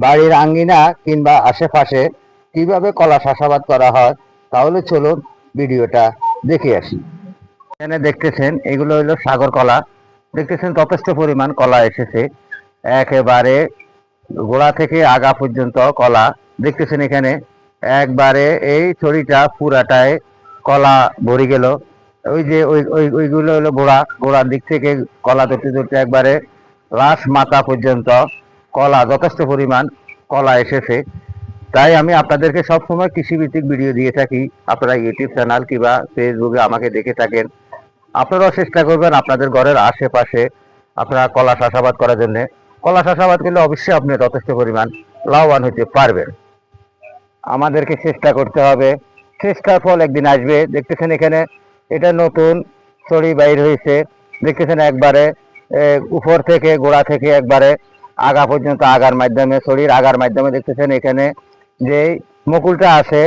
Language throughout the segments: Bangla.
বাড়ির আঙ্গিনা কিংবা আশেপাশে কিভাবে কলা চাষাবাদ করা হয়, তাহলে চলুন ভিডিওটা দেখে আসি। এখানে দেখতেছেন এগুলো হলো সাগর কলা। দেখতেছেন যথেষ্ট পরিমাণ কলা এসেছে, একেবারে গোড়া থেকে আগা পর্যন্ত কলা দেখতেছেন। এখানে একবারে এই ছড়িটা পুরাটায় কলা ভরে গেল। ওই যে ওইগুলো হলো গোড়ার দিক থেকে কলা ধরতে ধরতে একবারে লাশ মাথা পর্যন্ত কলা, যথেষ্ট পরিমাণ কলা এসেছে। তাই আমি আপনাদেরকে সবসময় কৃষিভিত্তিক ভিডিও দিয়ে থাকি। আপনারা ইউটিউব চ্যানেল কিংবা ফেসবুকে আমাকে দেখে থাকেন, আপনারাও চেষ্টা করবেন আপনাদের ঘরের আশেপাশে আপনারা কলা চাষাবাদ করার জন্য। কলা চাষাবাদ করলে অবশ্যই আপনি যথেষ্ট পরিমাণ লাভবান হতে পারবেন। আমাদেরকে চেষ্টা করতে হবে, চেষ্টার ফল একদিন আসবে। দেখতেছেন এখানে এটা নতুন ছড়ি বাইর হয়েছে। দেখতেছেন একবারে উপর থেকে গোড়া থেকে একবারে আগা পর্যন্ত আগার মাধ্যমে, ছড়ির আগার মাধ্যমে দেখতেছেন এখানে যে মুকুলটা আছে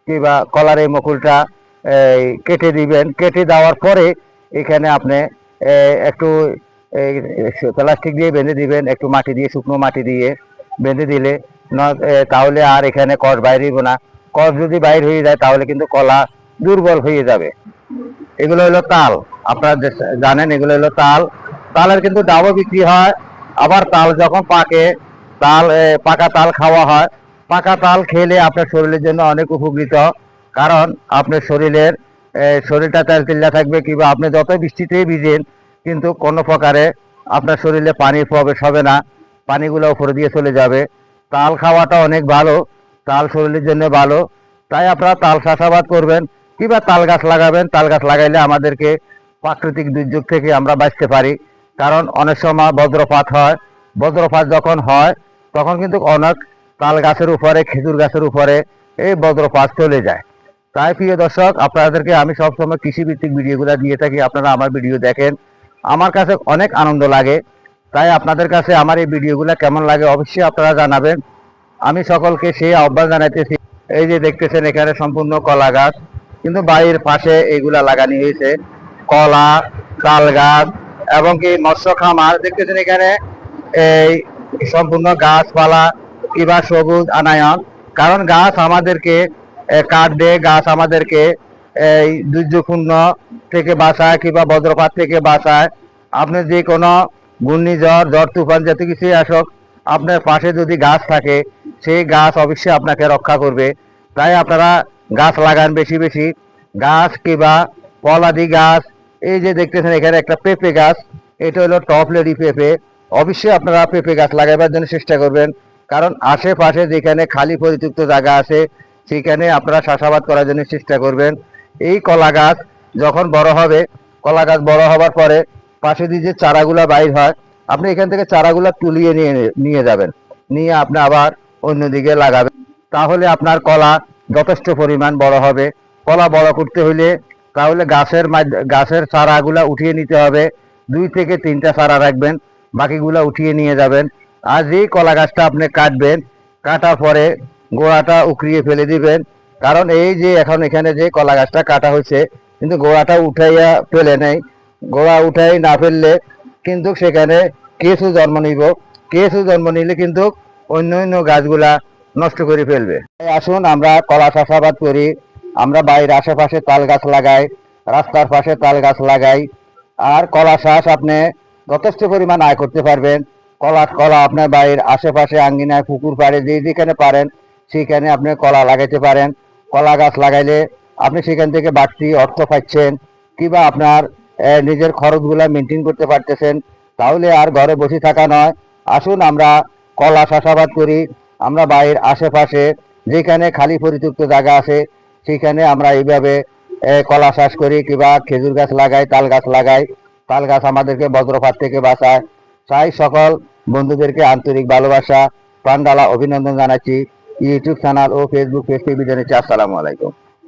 কিংবা কলার এই মুকুলটা কেটে দিবেন। কেটে দেওয়ার পরে এখানে আপনি একটু প্লাস্টিক দিয়ে বেঁধে দিবেন, একটু মাটি দিয়ে, শুকনো মাটি দিয়ে বেঁধে দিলে তাহলে আর এখানে কষ বাইরেব না। কষ যদি বাইর হয়ে যায় তাহলে কিন্তু কলা দুর্বল হয়ে যাবে। এগুলো হলো তাল, আপনারা জানেন এগুলো হলো তাল। তালের কিন্তু ডাবও বিক্রি হয়। আবার তাল যখন পাকে, পাকা তাল খাওয়া হয়। পাকা তাল খেলে আপনার শরীরের জন্য অনেক উপকৃত, কারণ আপনার শরীরটা তেলতেল্লা থাকবে। কিংবা আপনি যত বৃষ্টিতেই ভিজেন কিন্তু কোনো প্রকারে আপনার শরীরে পানির প্রবেশ হবে না, পানিগুলো উপরে দিয়ে চলে যাবে। তাল খাওয়াটা অনেক ভালো, তাল শরীরের জন্য ভালো। তাই আপনারা তাল চাষাবাদ করবেন কিংবা তাল গাছ লাগাবেন। তাল গাছ লাগাইলে আমাদেরকে প্রাকৃতিক দুর্যোগ থেকে আমরা বাঁচতে পারি, কারণ অনেক সময় বজ্রপাত হয়। বজ্রপাত যখন হয় তখন কিন্তু অনেক তাল গাছের উপরে, খেজুর গাছের উপরে এই বজ্রপাত চলে যায়। তাই প্রিয় দর্শক, আপনাদেরকে আমি সবসময় কৃষিভিত্তিক ভিডিওগুলো দিয়ে থাকি। আপনারা আমার ভিডিও দেখেন, আমার কাছে অনেক আনন্দ লাগে। তাই আপনাদের কাছে আমার এই ভিডিওগুলো কেমন লাগে অবশ্যই আপনারা জানাবেন। আমি সকলকে সেই আহ্বান জানাইতেছি। এই যে দেখতেছেন এখানে সম্পূর্ণ কলা গাছ, কিন্তু বাড়ির পাশে এইগুলা লাগানো হয়েছে কলা, তাল গাছ এবং কি মৎস্য খামার। দেখতেছেন এখানে এই সম্পূর্ণ গাছপালা কিংবা সবুজ আনায়ন, কারণ গাছ আমাদেরকে কাঠ দেয়, গাছ আমাদেরকে এই দুর্যোগপূর্ণ থেকে বাঁচায় কিংবা বজ্রপাত থেকে বাঁচায়। আপনি যে কোনো ঘূর্ণিঝড়, ঝড় তুফান যত কিছুই আসুক, আপনার পাশে যদি গাছ থাকে সেই গাছ অবশ্যই আপনাকে রক্ষা করবে। তাই আপনারা গাছ লাগান বেশি বেশি, গাছ কিংবা ফলাদি গাছ। এই যে দেখতেছেন এখানে একটা পেঁপে গাছ, এটা হলো টপ লেডি পেঁপে। অবশ্যই আপনারা পেঁপে গাছ লাগাবার জন্য চেষ্টা করবেন, কারণ আশেপাশে যেখানে খালি পরিত্যক্ত জায়গা আছে সেখানে আপনারা চাষাবাদ করার জন্য চেষ্টা করবেন। এই কলা গাছ যখন বড় হবে, কলা গাছ বড় হবার পরে পাশে দিয়ে যে চারাগুলা বাইর হয়, আপনি এখান থেকে চারাগুলা তুলিয়ে নিয়ে যাবেন, নিয়ে আপনি আবার অন্যদিকে লাগাবেন। তাহলে আপনার কলা যথেষ্ট পরিমাণ বড় হবে। কলা বড় করতে হলে তাহলে গাছের চারাগুলা উঠিয়ে নিতে হবে। 2 থেকে 3টা চারা রাখবেন, বাকিগুলা উঠিয়ে নিয়ে যাবেন। আর যেই কলা গাছটা আপনি কাটবেন, কাটার পরে গোড়াটা উকড়িয়ে ফেলে দিবেন। কারণ এই যে এখন এখানে যে কলা গাছটা কাটা হয়েছে কিন্তু গোড়াটা উঠাইয়া ফেলে নেই। গোড়া উঠাই না ফেললে কিন্তু সেখানে কেঁচু জন্ম নিব। কেঁচু জন্ম নিলে কিন্তু অন্য গাছগুলা নষ্ট করে ফেলবে। আসুন আমরা কলা চাষাবাদ করি, আমরা বাড়ির আশেপাশে তাল গাছ লাগাই, রাস্তার পাশে তাল গাছ লাগাই। আর কলা চাষ আপনি যথেষ্ট পরিমাণ আয় করতে পারবেন। কলা আপনার বাড়ির আশেপাশে আঙ্গিনায়, পুকুর পাড়ে, যেখানে পারেন সেখানে আপনি কলা লাগাইতে পারেন। কলা গাছ লাগাইলে আপনি সেখান থেকে বাড়তি অর্থ পাচ্ছেন কিংবা আপনার নিজের খরচগুলা মেনটেন করতে পারতেছেন। তাহলে আর ঘরে বসে থাকা নয়। আসুন আমরা কলা চাষাবাদ করি, আমরা বাড়ির আশেপাশে যেখানে খালি পরিত্যক্ত জায়গা আছে সেখানে আমরা এইভাবে কলা চাষ করি কিংবা খেজুর গাছ লাগাই, তাল গাছ লাগাই। তাল গাছ আমাদেরকে বজ্রপাত থেকে বাঁচায়। তাই সকল বন্ধুদেরকে আন্তরিক ভালোবাসা, প্রাণ ঢালা অভিনন্দন জানাচ্ছি। ইউটিউব চ্যানেল ও ফেসবুক পেজ থেকে জানাচ্ছি আসসালামু আলাইকুম।